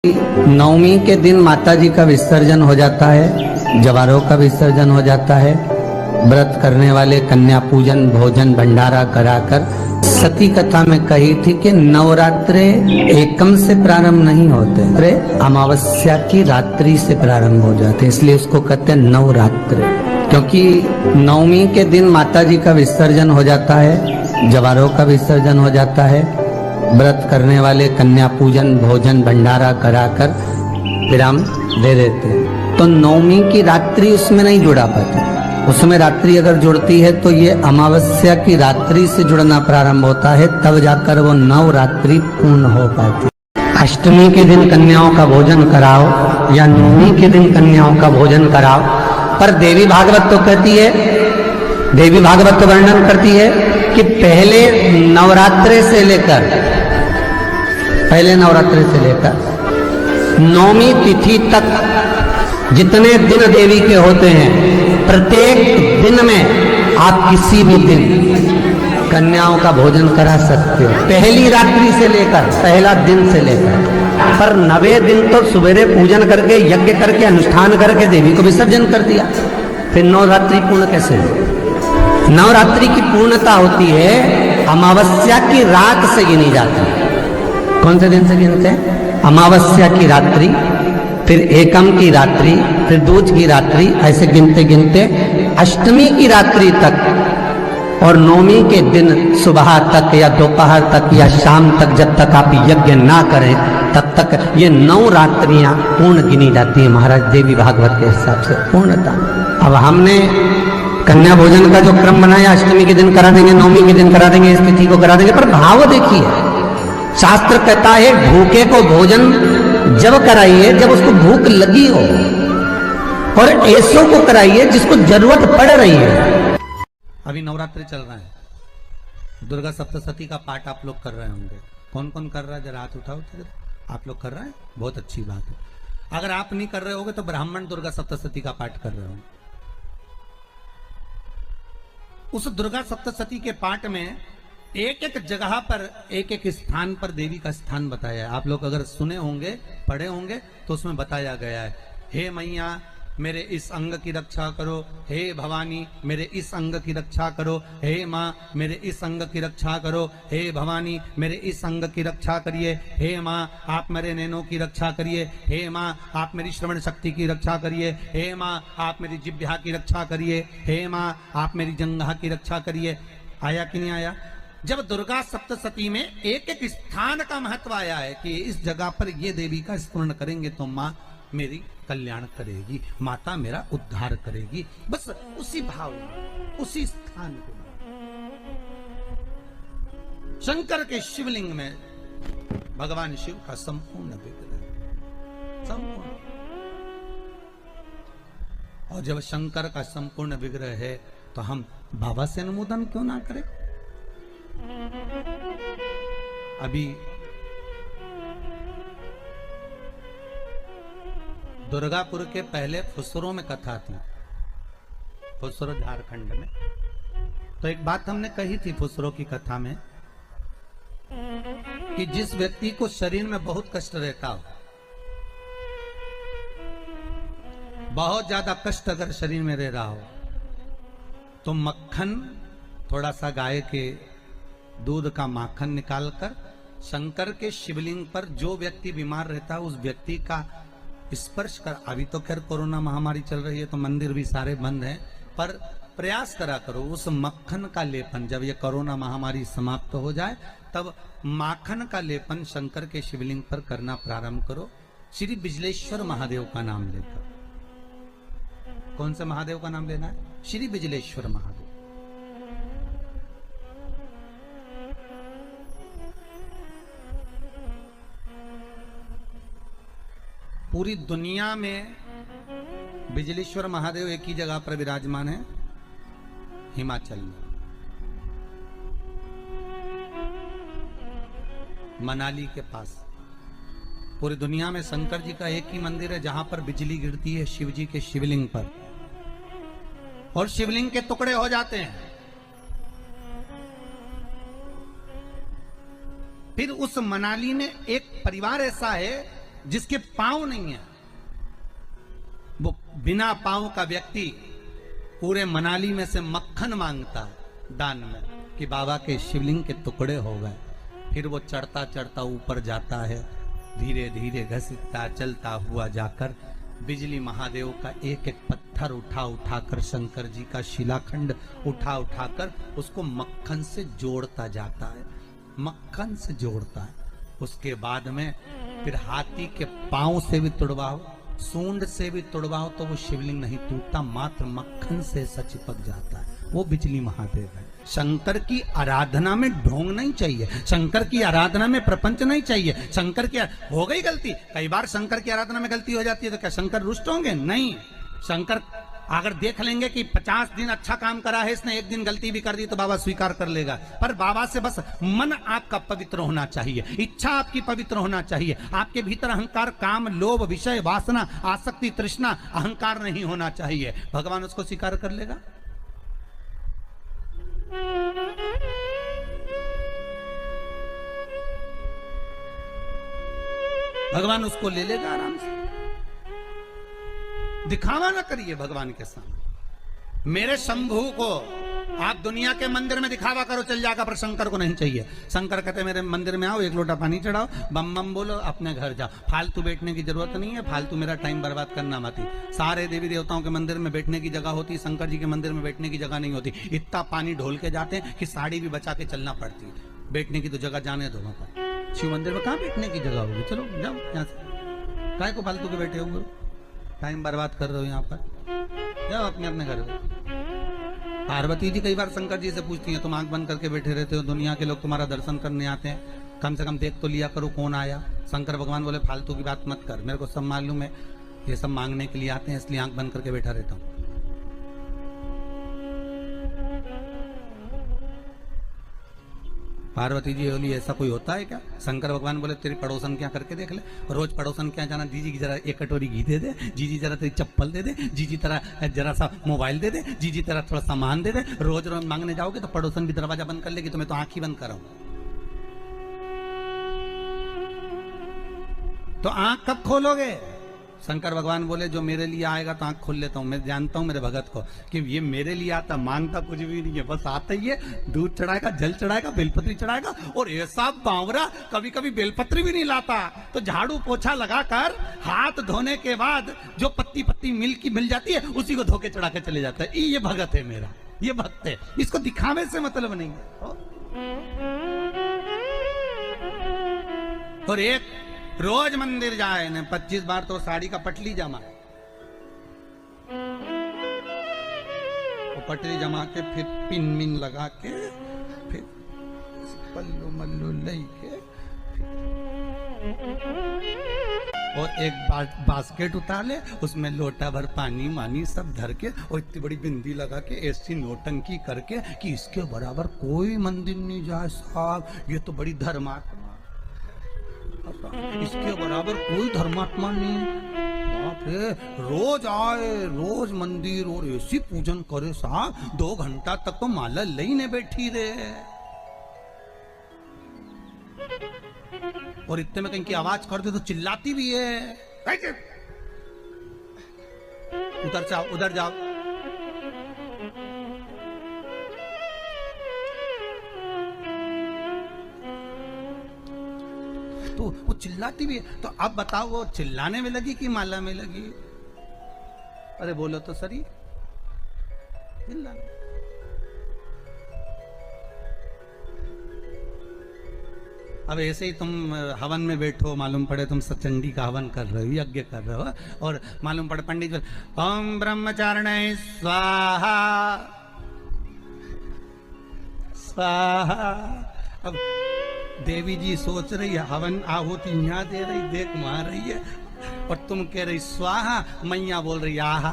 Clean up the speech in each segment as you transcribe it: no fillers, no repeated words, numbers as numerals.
नवमी के दिन माता जी का विसर्जन हो जाता है, जवारों का विसर्जन हो जाता है। व्रत करने वाले कन्या पूजन भोजन भंडारा कराकर, सती कथा में कही थी कि नवरात्रे एकम से प्रारंभ नहीं होते, अमावस्या की रात्रि से प्रारंभ हो जाते, इसलिए उसको कहते हैं नवरात्रे। क्योंकि नवमी के दिन माता जी का विसर्जन हो जाता है, जवारों का विसर्जन हो जाता है। व्रत करने वाले कन्या पूजन भोजन भंडारा कराकर विराम दे देते। तो नवमी की रात्रि उसमें नहीं जुड़ा पाती, उसमें रात्रि अगर जुड़ती है तो ये अमावस्या की रात्रि से जुड़ना प्रारंभ होता है, तब जाकर वो नवरात्रि पूर्ण हो पाती। अष्टमी के दिन कन्याओं का भोजन कराओ या नवमी के दिन कन्याओं का भोजन कराओ, पर देवी भागवत तो कहती है, देवी भागवत तो वर्णन करती है कि पहले नवरात्रे से लेकर नौमी तिथि तक जितने दिन देवी के होते हैं, प्रत्येक दिन में आप किसी भी दिन कन्याओं का भोजन करा सकते हो, पहली रात्रि से लेकर पहला दिन से लेकर। पर 9वें दिन तो सवेरे पूजन करके यज्ञ करके अनुष्ठान करके देवी को विसर्जन कर दिया, फिर नवरात्रि पूर्ण कैसे हो? नवरात्रि की पूर्णता होती है अमावस्या की रात से गिनी जाती है। कौन से दिन से गिनते हैं? अमावस्या की रात्रि, फिर एकम की रात्रि, फिर दूज की रात्रि, ऐसे गिनते गिनते अष्टमी की रात्रि तक और नौमी के दिन सुबह तक या दोपहर तक या शाम तक, जब तक आप यज्ञ ना करें तब तक ये 9 रात्रियां पूर्ण गिनी जाती है महाराज देवी भागवत के हिसाब से पूर्णता। अब हमने कन्या भोजन का जो क्रम बनाया, अष्टमी के दिन करा देंगे, नौमी के दिन करा देंगे, इस तिथि को करा देंगे, पर भाव देखिए, शास्त्र कहता है भूखे को भोजन जब कराइए जब उसको भूख लगी हो, और ऐसों को कराइए जिसको जरूरत पड़ रही है। अभी नवरात्रि चल रहा है, दुर्गा सप्तशती का पाठ आप लोग कर रहे होंगे। कौन कौन कर रहा है? जरा हाथ उठाओ। आप लोग कर रहे हैं, बहुत अच्छी बात है। अगर आप नहीं कर रहे होगे तो ब्राह्मण दुर्गा सप्तशती का पाठ कर रहे होंगे। उस दुर्गा सप्तशती के पाठ में एक एक जगह पर एक एक स्थान पर देवी का स्थान बताया है। आप लोग अगर सुने होंगे पढ़े होंगे तो उसमें बताया गया है, हे मैया मेरे इस अंग की रक्षा करो, हे भवानी मेरे इस अंग की रक्षा करो, हे माँ मेरे इस अंग की रक्षा करो, हे भवानी मेरे इस अंग की रक्षा करिए, हे माँ आप मेरे नैनों की रक्षा करिए, हे माँ आप मेरी श्रवण शक्ति की रक्षा करिए, हे माँ आप मेरी जिह्वा की रक्षा करिए, हे माँ आप मेरी जंघा की रक्षा करिए। आया कि नहीं आया? जब दुर्गा सप्तशती में एक एक स्थान का महत्व आया है कि इस जगह पर ये देवी का स्मरण करेंगे तो माँ मेरी कल्याण करेगी, माता मेरा उद्धार करेगी, बस उसी भाव में उसी स्थान को। शंकर के शिवलिंग में भगवान शिव का संपूर्ण विग्रह, संपूर्ण। और जब शंकर का संपूर्ण विग्रह है तो हम बाबा से अनुमोदन क्यों ना करें? अभी दुर्गापुर के पहले फुसरो में कथा थी, फुसरो झारखंड में। तो एक बात हमने कही थी फुसरो की कथा में कि जिस व्यक्ति को शरीर में बहुत कष्ट रहता हो, बहुत ज्यादा कष्ट अगर शरीर में रह रहा हो, तो मक्खन थोड़ा सा गाय के दूध का माखन निकालकर शंकर के शिवलिंग पर जो व्यक्ति बीमार रहता है उस व्यक्ति का स्पर्श कर। अभी तो खैर कोरोना महामारी चल रही है तो मंदिर भी सारे बंद हैं, पर प्रयास करा करो उस मक्खन का लेपन। जब ये कोरोना महामारी समाप्त हो जाए तब माखन का लेपन शंकर के शिवलिंग पर करना प्रारंभ करो, श्री बिजलेश्वर महादेव का नाम लेकर। कौन से महादेव का नाम लेना है? श्री बिजलेश्वर महादेव। पूरी दुनिया में बिजलेश्वर महादेव एक ही जगह पर विराजमान है, हिमाचल में, मनाली के पास। पूरी दुनिया में शंकर जी का एक ही मंदिर है जहां पर बिजली गिरती है शिव जी के शिवलिंग पर और शिवलिंग के टुकड़े हो जाते हैं। फिर उस मनाली में एक परिवार ऐसा है जिसके पांव नहीं है, वो बिना पांव का व्यक्ति पूरे मनाली में से मक्खन मांगता है दान में कि बाबा के शिवलिंग के टुकड़े हो गए। फिर वो चढ़ता चढ़ता ऊपर जाता है, धीरे धीरे घसीटता चलता हुआ जाकर बिजली महादेव का एक एक पत्थर उठा उठाकर, शंकर जी का शिलाखंड उठा उठाकर उसको मक्खन से जोड़ता जाता है, मक्खन से जोड़ता है। उसके बाद में फिर हाथी के पांव से भी तुड़वाओ, सूंड से भी तुड़वाओ तो वो शिवलिंग नहीं टूटता, मात्र मक्खन से ऐसा चिपक जाता है। वो बिजली महादेव है। शंकर की आराधना में ढोंग नहीं चाहिए, शंकर की आराधना में प्रपंच नहीं चाहिए। शंकर की हो गई गलती, कई बार शंकर की आराधना में गलती हो जाती है तो क्या शंकर रुष्ट होंगे? नहीं। शंकर अगर देख लेंगे कि 50 दिन अच्छा काम करा है इसने, एक दिन गलती भी कर दी तो बाबा स्वीकार कर लेगा। पर बाबा से बस मन आपका पवित्र होना चाहिए, इच्छा आपकी पवित्र होना चाहिए। आपके भीतर अहंकार, काम, लोभ, विषय, वासना, आसक्ति, तृष्णा, अहंकार नहीं होना चाहिए। भगवान उसको स्वीकार कर लेगा। भगवान उसको ले लेगा आराम से। दिखावा ना करिए भगवान के सामने। मेरे शंभू को आप दुनिया के मंदिर में दिखावा करो चल जाएगा, पर शंकर को नहीं चाहिए। शंकर कहते मेरे मंदिर में आओ, एक लोटा पानी चढ़ाओ, बम बम बोलो, अपने घर जाओ। फालतू बैठने की जरूरत नहीं है, फालतू मेरा टाइम बर्बाद करना मत। सारे देवी देवताओं के मंदिर में बैठने की जगह होती, शंकर जी के मंदिर में बैठने की जगह नहीं होती। इतना पानी ढोल के जाते हैं कि साड़ी भी बचा के चलना पड़ती है। बैठने की तो जगह जाने दो पर शिव मंदिर में कहाँ बैठने की जगह होगी? चलो जाओ यहाँ से, काय को फालतू के बैठे हो, टाइम बर्बाद कर रहे हो यहाँ पर, जाओ अपने अपने घर में। पार्वती जी कई बार शंकर जी से पूछती हैं, तुम आंख बंद करके बैठे रहते हो, दुनिया के लोग तुम्हारा दर्शन करने आते हैं, कम से कम देख तो लिया करो कौन आया। शंकर भगवान बोले फालतू की बात मत कर, मेरे को सब मालूम है, ये सब मांगने के लिए आते हैं, इसलिए आंख बंद करके बैठा रहता हूँ। पार्वती जी बोली ऐसा कोई होता है क्या? शंकर भगवान बोले तेरी पड़ोसन क्या करके देख ले, रोज पड़ोसन क्या जाना, जीजी की जरा एक कटोरी घी दे दे, जीजी जरा तेरी चप्पल दे दे, जीजी तरह जरा सा मोबाइल दे दे, जीजी तरह थोड़ा सामान दे दे। रोज रोज मांगने जाओगे तो पड़ोसन भी दरवाजा बंद कर लेगी, तो मैं तो आंख ही बंद कर रहा हूं। तो आंख कब खोलोगे? शंकर भगवान बोले जो मेरे लिए आएगा तो आंख खोल लेता हूं। मैं जानता हूं मेरे भगत को कि ये मेरे लिए आता, मांगता कुछ भी नहीं है, बस आता ही है, दूध चढ़ाएगा, जल चढ़ाएगा, बेलपत्री चढ़ाएगा। और ऐसा बावरा कभी कभी बेलपत्री भी नहीं लाता, तो झाड़ू पोछा लगाकर हाथ धोने के बाद जो पत्ती पत्ती मिल जाती है उसी को धो के चढ़ा के चले जाता है। ये भगत है मेरा, ये भक्त है, इसको दिखावे से मतलब नहीं है। और एक रोज मंदिर जाए ने 25 बार तो साड़ी का पटली जमा, वो पटली जमा के फिर पिन मिन लगा के फिर पल्लू मल्लू लेके और एक बास्केट उतार ले, उसमें लोटा भर पानी मानी सब धर के और इतनी बड़ी बिंदी लगा के ऐसी नोटंकी करके कि इसके बराबर कोई मंदिर नहीं जाए साहब, ये तो बड़ी धर्मात्मा, इसके बराबर कोई धर्मात्मा नहीं। बाप रे, रोज आए, रोज मंदिर और ऐसी पूजन करे साहब, 2 घंटा तक तो माला लेने बैठी रहे। और इतने में कहीं की आवाज कर दे तो चिल्लाती भी है, उधर जाओ, उधर जाओ। तो वो चिल्लाती भी है। तो अब बताओ वो चिल्लाने में लगी कि माला में लगी? अरे बोलो तो सही, चिल्लाने। अब ऐसे ही तुम हवन में बैठो, मालूम पड़े तुम सचंडी का हवन कर रहे हो, यज्ञ कर रहे हो, और मालूम पड़े पंडित ओम ब्रह्मचारिणे स्वाहा स्वाहा। अब देवी जी सोच रही है हवन आहुति यहाँ दे रही, देख मार रही है, और तुम कह रही स्वाहा, मैया बोल रही आहा।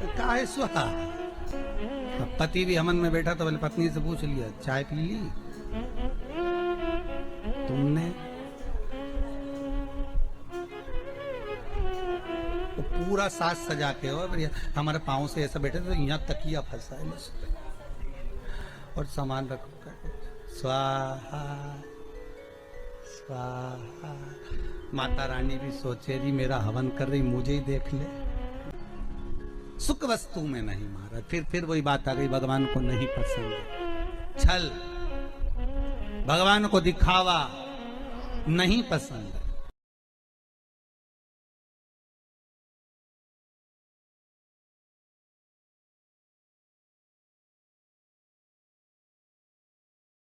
का है स्वाहा? पति भी हवन में बैठा तो बोले पत्नी से पूछ लिया चाय पी ली तुमने? तो पूरा साज सजा के हो, हमारे पाँव से ऐसा बैठे तो यहाँ तकिया फंसा है और सामान रखो, स्वाहा स्वाहा। माता रानी भी सोचे रही मेरा हवन कर रही, मुझे ही देख ले। सुख वस्तु में नहीं मारा। फिर वही बात आ गई, भगवान को नहीं पसंद छल, भगवान को दिखावा नहीं पसंद।